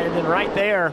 line, and then right there,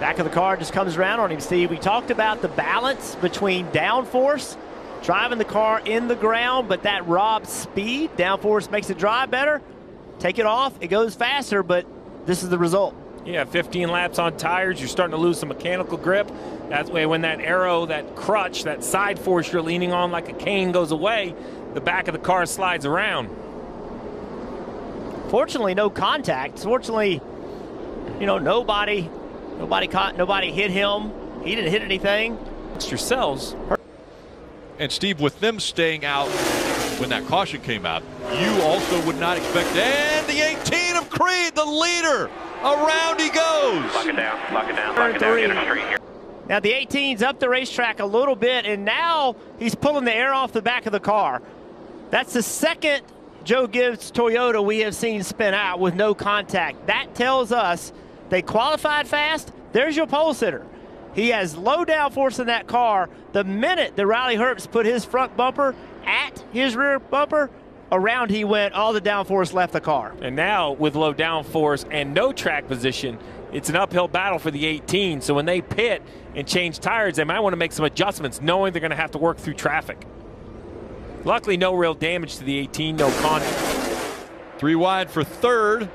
back of the car just comes around on him, Steve. We talked about the balance between downforce, driving the car in the ground, but that robs speed. Downforce makes it drive better. Take it off, it goes faster, but this is the result. Yeah, 15 laps on tires, you're starting to lose some mechanical grip. That way when that arrow, that crutch, that side force you're leaning on like a cane goes away, the back of the car slides around. Fortunately, no contact. Fortunately, you know, nobody hit him. He didn't hit anything. It's yourselves. And Steve, with them staying out when that caution came out, you also would not expect. And the 18 of Creed, the leader, around he goes. Lock it down, lock it down, lock it down, get a straight here. Now the 18's up the racetrack a little bit, and now he's pulling the air off the back of the car. That's the second Joe Gibbs Toyota we have seen spin out with no contact. That tells us they qualified fast. There's your pole sitter. He has low downforce in that car. The minute that Riley Herbst put his front bumper at his rear bumper, around he went, all the downforce left the car. And now with low downforce and no track position, it's an uphill battle for the 18. So when they pit and change tires, they might want to make some adjustments, knowing they're going to have to work through traffic. Luckily, no real damage to the 18, no contact. 3 wide for third.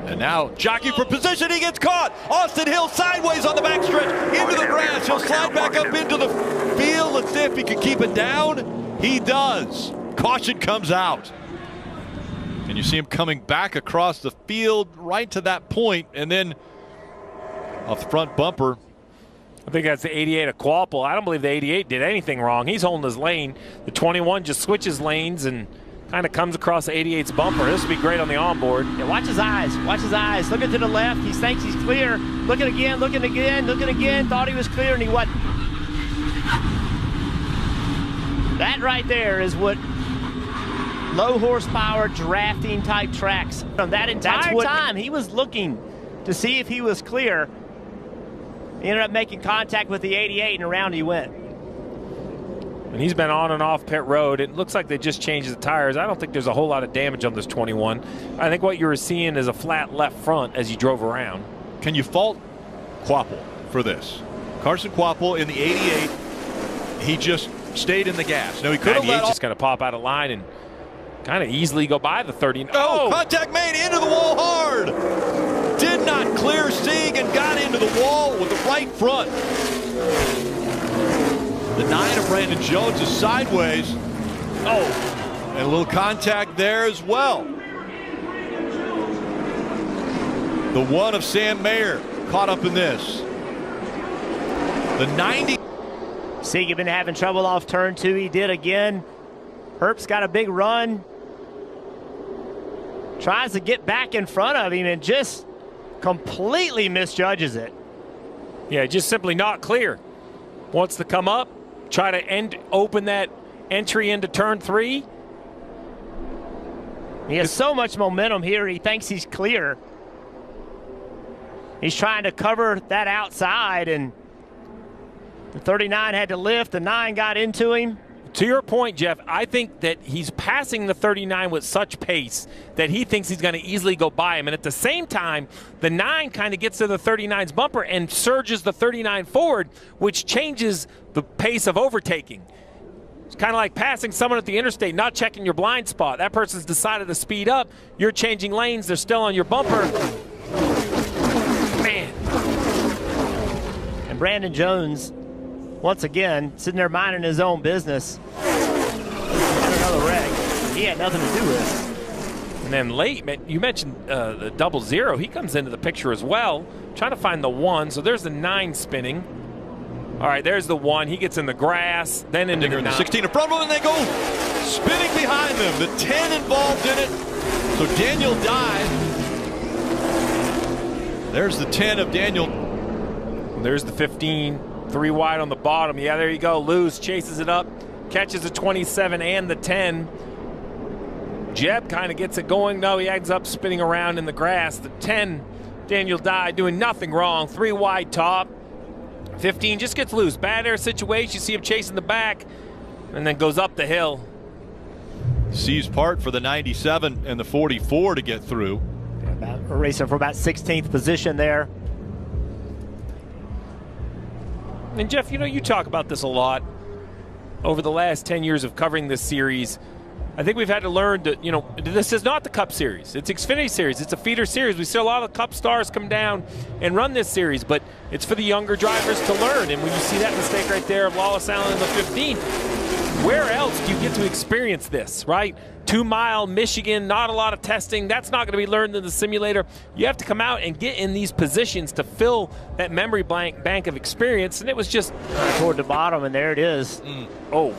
And now jockey for position, he gets caught. Austin Hill sideways on the backstretch into the grass. He'll slide back up into the field. Let's see if he can keep it down. He does. Caution comes out. And you see him coming back across the field right to that point, and then off the front bumper. I think that's the 88 of Quapple. I don't believe the 88 did anything wrong. He's holding his lane. The 21 just switches lanes and kind of comes across the 88's bumper. This would be great on the onboard. Yeah, watch his eyes. Watch his eyes. Looking to the left. He thinks he's clear. Looking again, looking again, looking again. Thought he was clear, and he wasn't. That right there is what low horsepower drafting type tracks. From that entire time, he was looking to see if he was clear. He ended up making contact with the 88, and around he went. And he's been on and off pit road. It looks like they just changed the tires. I don't think there's a whole lot of damage on this 21. I think what you were seeing is a flat left front as you drove around. Can you fault Quapple for this? Carson Quapple in the 88, he just stayed in the gas. No, he could have let just going to pop out of line and kind of easily go by the 30. Oh, contact made into the wall hard. Did not clear Sieg and got into the wall with the right front. The 9 of Brandon Jones is sideways. Oh, and a little contact there as well. The 1 of Sam Mayer caught up in this. The 90. Sieg had been having trouble off turn 2. He did again. Herbst got a big run. Tries to get back in front of him and just completely misjudges it. Yeah, just simply not clear. Wants to come up, try to open that entry into turn 3. He has so much momentum here, he thinks he's clear. He's trying to cover that outside, and the 39 had to lift. The 9 got into him. To your point, Jeff, I think that he's passing the 39 with such pace that he thinks he's going to easily go by him. And at the same time, the 9 kind of gets to the 39's bumper and surges the 39 forward, which changes the pace of overtaking. It's kind of like passing someone at the interstate, not checking your blind spot. That person's decided to speed up. You're changing lanes. They're still on your bumper. Man. And Brandon Jones, once again, sitting there minding his own business. And another wreck. He had nothing to do with it. And then late, you mentioned the 00. He comes into the picture as well, trying to find the 1. So there's the 9 spinning. All right, there's the 1. He gets in the grass, then into the 16 in front of him, and they go spinning behind them. The 10 involved in it. So Daniel died. There's the 10 of Daniel. There's the 15. 3 wide on the bottom. Yeah, there you go. Lewis chases it up, catches the 27 and the 10. Jeb kind of gets it going. No, he ends up spinning around in the grass. The 10, Daniel Dye, doing nothing wrong. 3 wide top. 15 just gets loose. Bad air situation. You see him chasing the back and then goes up the hill. sees part for the 97 and the 44 to get through. We're racing for about 16th position there. And Jeff, you know, you talk about this a lot over the last 10 years of covering this series. I think we've had to learn that, you know, this is not the Cup Series. It's Xfinity Series. It's a feeder series. We see a lot of Cup stars come down and run this series, but it's for the younger drivers to learn. And when you see that mistake right there of Lawless Allen in the 15, where else do you get to experience this, right? 2 Mile, Michigan, not a lot of testing. That's not going to be learned in the simulator. You have to come out and get in these positions to fill that memory bank of experience, and it was just toward the bottom, and there it is. Oh.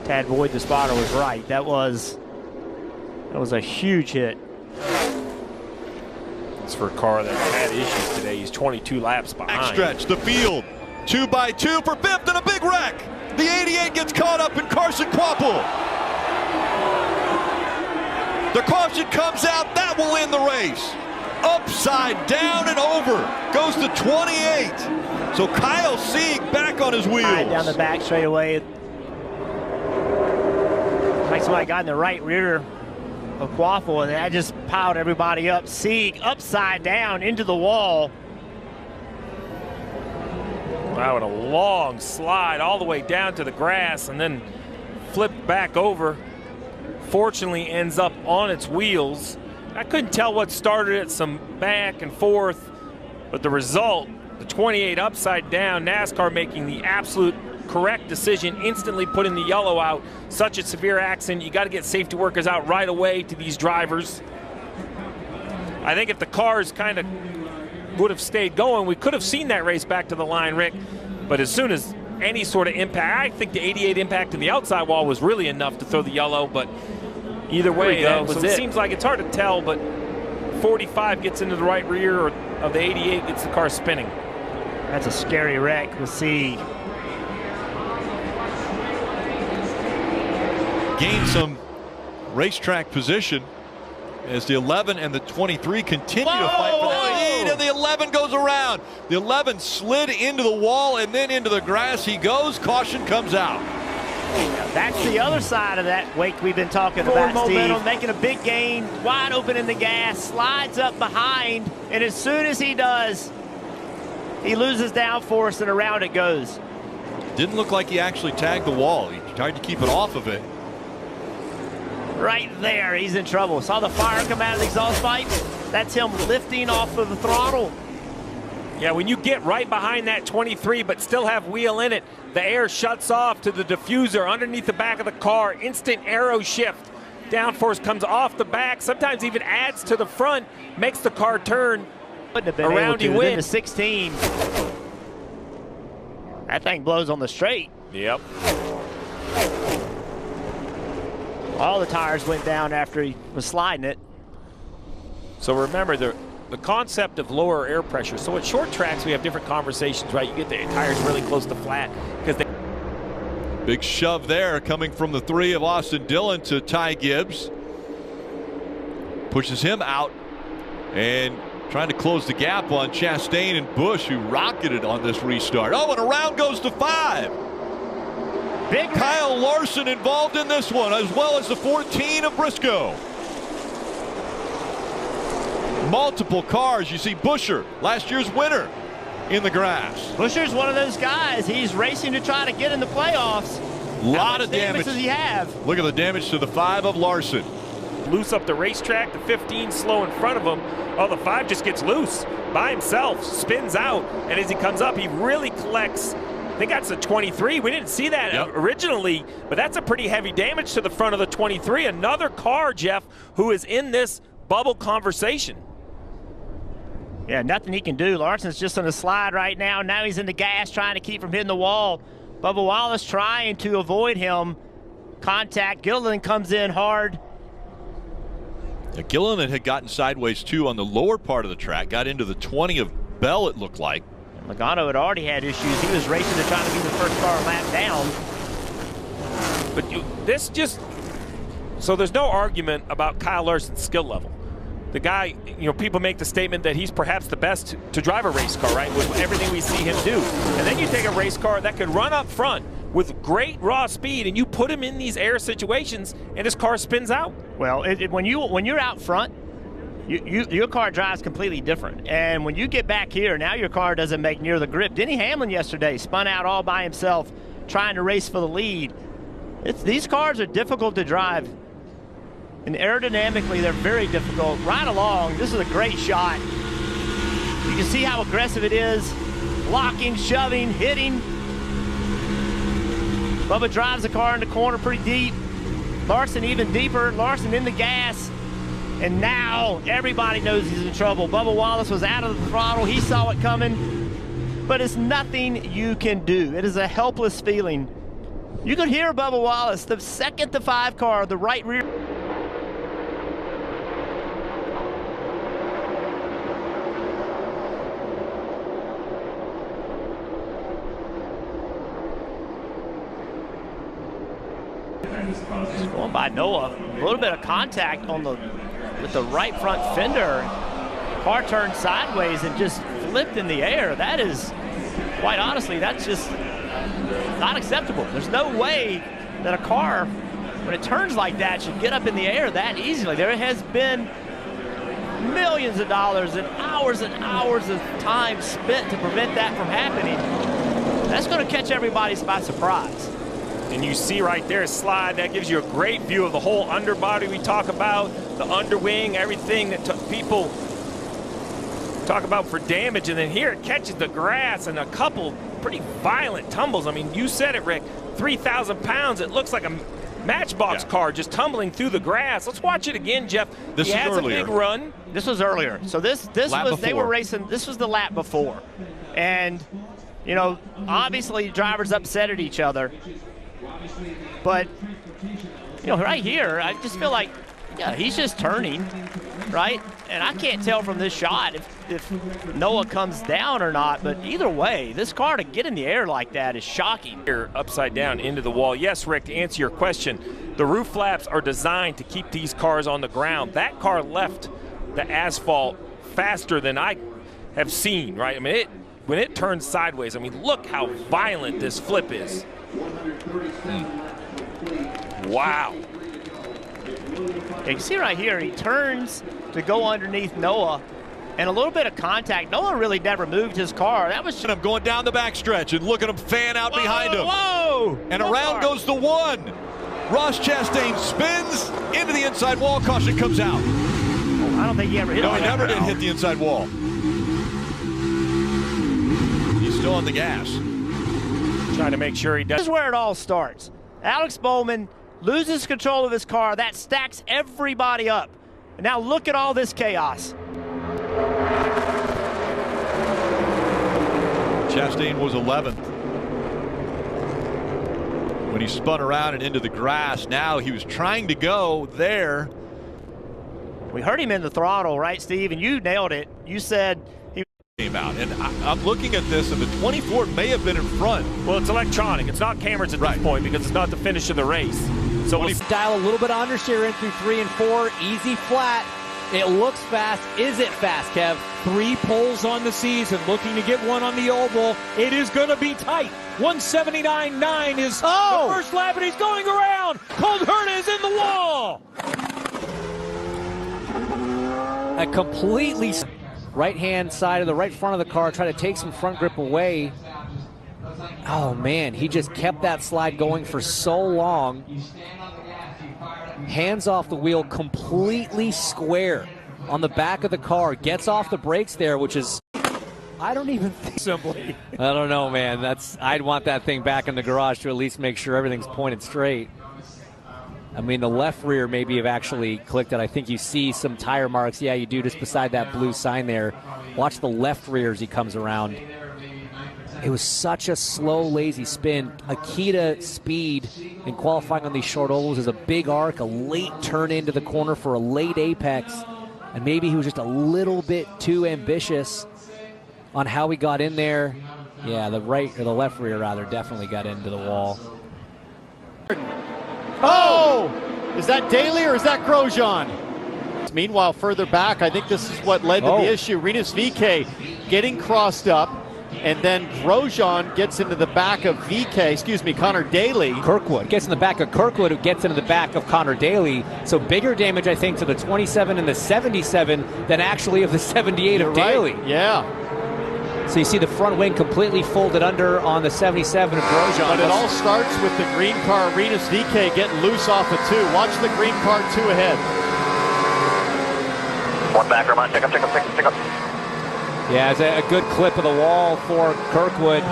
Tad Boyd, the spotter, was right. That was a huge hit. It's for a car that had issues today. He's 22 laps behind. Backstretch, the field. 2 by 2 for fifth and a big wreck. The 88 gets caught up in Carson Kvapil. The caution comes out. That will end the race. Upside down and over. Goes to 28. So Kyle Sieg back on his wheels. Right down the back straight away. Like somebody got in the right rear of Kvapil, and that just piled everybody up. Sieg upside down into the wall. Wow, and a long slide all the way down to the grass and then flipped back over. Fortunately ends up on its wheels. I couldn't tell what started it, some back and forth, but the result, the 28 upside down, NASCAR making the absolute correct decision, instantly putting the yellow out. Such a severe accident, you got to get safety workers out right away to these drivers. I think if the cars kind of would have stayed going, we could have seen that race back to the line, Rick. But as soon as any sort of impact, I think the 88 impact in the outside wall was really enough to throw the yellow, but either way, it seems like it's hard to tell, but 45 gets into the right rear of the 88, gets the car spinning. That's a scary wreck. We'll see. Gain some racetrack position as the 11 and the 23 continue to fight for the lead, and the 11 goes around. The 11 slid into the wall and then into the grass he goes. Caution comes out. That's the other side of that wake we've been talking about, momentum, Steve. Making a big gain, wide open in the gas, slides up behind, and as soon as he does, he loses downforce and around it goes. Didn't look like he actually tagged the wall. He tried to keep it off of it. Right there, he's in trouble. Saw the fire come out of the exhaust pipe? That's him lifting off of the throttle. Yeah, when you get right behind that 23 but still have wheel in it, the air shuts off to the diffuser underneath the back of the car. Instant aero shift. Downforce comes off the back, sometimes even adds to the front, makes the car turn. Wouldn't have been around able to. You win. Then the 16. That thing blows on the straight. Yep. All the tires went down after he was sliding it. So remember the concept of lower air pressure. So at short tracks, we have different conversations, right? You get the tires really close to flat because they. Big shove there coming from the 3 of Austin Dillon to Ty Gibbs. Pushes him out and trying to close the gap on Chastain and Busch, who rocketed on this restart. Oh, and around goes to 5. Big Kyle Larson involved in this one, as well as the 14 of Briscoe. Multiple cars. You see Buescher, last year's winner, in the grass. Buescher's one of those guys. He's racing to try to get in the playoffs. A lot of damage. Does he have? Look at the damage to the 5 of Larson. Loose up the racetrack. The 15 slow in front of him. Oh, the 5 just gets loose by himself, spins out, and as he comes up, he really collects. I think that's a 23. We didn't see that originally, but that's a pretty heavy damage to the front of the 23. Another car, Jeff, who is in this bubble conversation. Yeah, nothing he can do. Larson's just on the slide right now. Now he's in the gas trying to keep from hitting the wall. Bubba Wallace trying to avoid him. Contact. Gilliland comes in hard. Yeah, Gilliland had gotten sideways too on the lower part of the track. Got into the 20 of Bell, it looked like. Logano had already had issues. He was racing to try to be the first car lap down. But this just, so there's no argument about Kyle Larson's skill level. The guy, you know, people make the statement that he's perhaps the best to drive a race car, right, with everything we see him do. And then you take a race car that could run up front, with great raw speed, and you put him in these air situations, and his car spins out. Well, when you're out front, your car drives completely different. And when you get back here, now your car doesn't make near the grip. Denny Hamlin yesterday spun out all by himself trying to race for the lead. These cars are difficult to drive. And aerodynamically, they're very difficult. Right along, this is a great shot. You can see how aggressive it is. Locking, shoving, hitting. Bubba drives the car in the corner pretty deep. Larson even deeper. Larson in the gas. And now everybody knows he's in trouble. Bubba Wallace was out of the throttle. He saw it coming. But it's nothing you can do. It is a helpless feeling. You could hear Bubba Wallace, the second to 5 car, the right rear. Going by Noah, a little bit of contact on with the right front fender. Car turned sideways and just flipped in the air. That is, quite honestly, that's just not acceptable. There's no way that a car, when it turns like that, should get up in the air that easily. There has been millions of dollars and hours of time spent to prevent that from happening. That's going to catch everybody by surprise. And you see right there, slide, that gives you a great view of the whole underbody we talk about, the underwing, everything that people talk about for damage. And then here it catches the grass and a couple pretty violent tumbles. I mean, you said it, Rick, 3,000 pounds. It looks like a Matchbox car just tumbling through the grass. Let's watch it again, Jeff. This he has earlier. A big run. This was earlier. So this was, they were racing, this was the lap before. And, you know, obviously drivers upset at each other. But, you know, right here, I just feel like, yeah, he's just turning, right? And I can't tell from this shot if Noah comes down or not, but either way, this car to get in the air like that is shocking. Here, upside down into the wall. Yes, Rick, to answer your question, the roof flaps are designed to keep these cars on the ground. That car left the asphalt faster than I have seen, right? I mean, when it turns sideways, I mean, look how violent this flip is. Wow. You can see right here, he turns to go underneath Noah, and a little bit of contact. Noah really never moved his car. That was. I'm going down the backstretch, and look at him fan out behind him. Whoa! And around goes the one. Ross Chastain spins into the inside wall. Caution comes out. I don't think he ever hit. No, he never did hit the inside wall. He's still on the gas. Trying to make sure he does. This is where it all starts. Alex Bowman loses control of his car. That stacks everybody up. And now look at all this chaos. Chastain was 11th. When he spun around and into the grass, now he was trying to go there. We heard him in the throttle, right, Steve? And you nailed it. You said he came out. And I'm looking at this, and the 24 may have been in front. Well, it's electronic. It's not cameras at this point because it's not the finish of the race. So we'll dial a little bit of understeer in through 3 and 4. Easy flat. It looks fast. Is it fast, Kev? 3 poles on the season, looking to get one on the oval. It is going to be tight. 179.9 is the first lap, and he's going around. Colt Herta is in the wall. A completely right-hand side of the right front of the car, try to take some front grip away. Oh, man, he just kept that slide going for so long. Hands off the wheel, completely square on the back of the car. Gets off the brakes there, which is, I don't even think. Simply. I don't know, man. I'd want that thing back in the garage to at least make sure everything's pointed straight. I mean, the left rear maybe have actually clicked it. I think you see some tire marks. Yeah, you do, just beside that blue sign there. Watch the left rear as he comes around. It was such a slow, lazy spin. A key to speed in qualifying on these short ovals is a big arc, a late turn into the corner for a late apex. And maybe he was just a little bit too ambitious on how he got in there. Yeah, the left rear rather definitely got into the wall. Oh! Is that Daly or is that Grosjean? Meanwhile, further back, I think this is what led to the issue. Rinus VeeKay getting crossed up. and then Grosjean gets into the back of Connor Daly. Kirkwood gets in the back of Kirkwood, who gets into the back of Connor Daly. So bigger damage, I think, to the 27 and the 77 than actually of the 78 of Daly. Right. Yeah. So you see the front wing completely folded under on the 77 of Grosjean. But it all starts with the green car, Arenas DK, getting loose off of 2. Watch the green car 2 ahead. One back, Vermont. Check up. Yeah, it's a good clip of the wall for Kirkwood.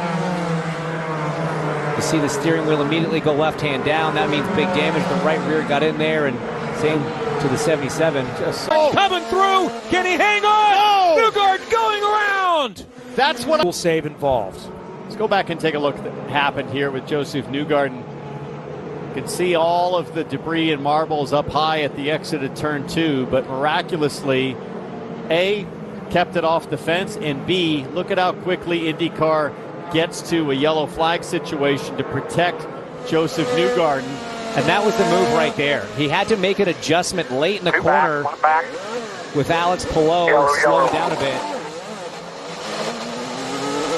You see the steering wheel immediately go left hand down. That means big damage. The right rear got in there, and same to the 77. Coming through. Can he hang on? No! Newgarden going around. That's what Will save involved. Let's go back and take a look at what happened here with Joseph Newgarden. You can see all of the debris and marbles up high at the exit of turn 2, but miraculously, A, kept it off the fence, and B, look at how quickly IndyCar gets to a yellow flag situation to protect Joseph Newgarden. And that was the move right there. He had to make an adjustment late in the corner with Alex Pilot slowing down a bit.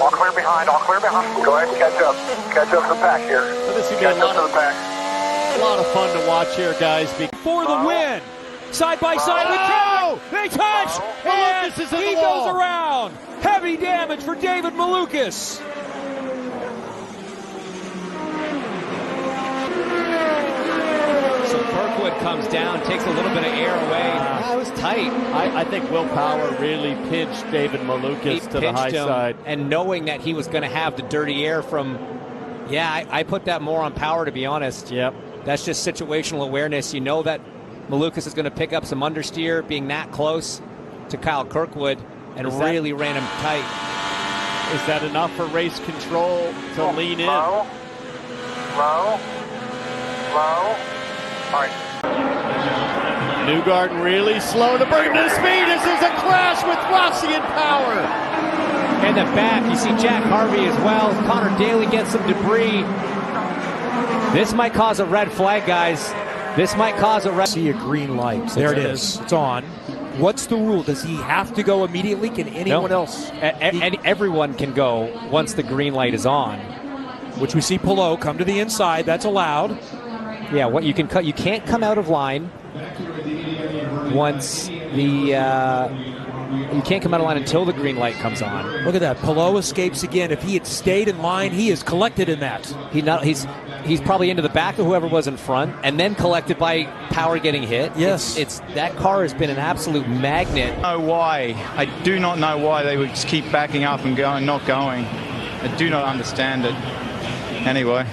All clear behind. Go ahead and catch up. Catch up to the pack here. So this would be a lot of fun to watch here, guys. For the win. Side by side with Kevin. They touch. And he goes around. Heavy damage for David Malukas. So Kirkwood comes down, takes a little bit of air away. That was tight. I think Will Power really pinched David Malukas to the high side. And knowing that he was going to have the dirty air from, I put that more on Power, to be honest. Yep. That's just situational awareness. You know that Malukas is going to pick up some understeer, being that close to Kyle Kirkwood, and really ran him tight. Is that enough for race control to lean in? Low. All right. Newgarden really slow to bring him to speed. This is a crash with Rossi and Power. In the back, you see Jack Harvey as well. Connor Daly gets some debris. This might cause a red flag, guys. This might cause a red. See a green light. There it is. It's on. What's the rule? Does he have to go immediately? Can anyone else? And everyone can go once the green light is on. Which we see Pilot come to the inside. That's allowed. Yeah, what you can cut. You can't come out of line once the. You can't come out of line until the green light comes on. Look at that. Pilot escapes again. If he had stayed in line, he is collected in that. He's probably into the back of whoever was in front, and then collected by Power getting hit. Yes, it's that car has been an absolute magnet. I don't know why. I do not know why they would just keep backing up and not going. I do not understand it. Anyway.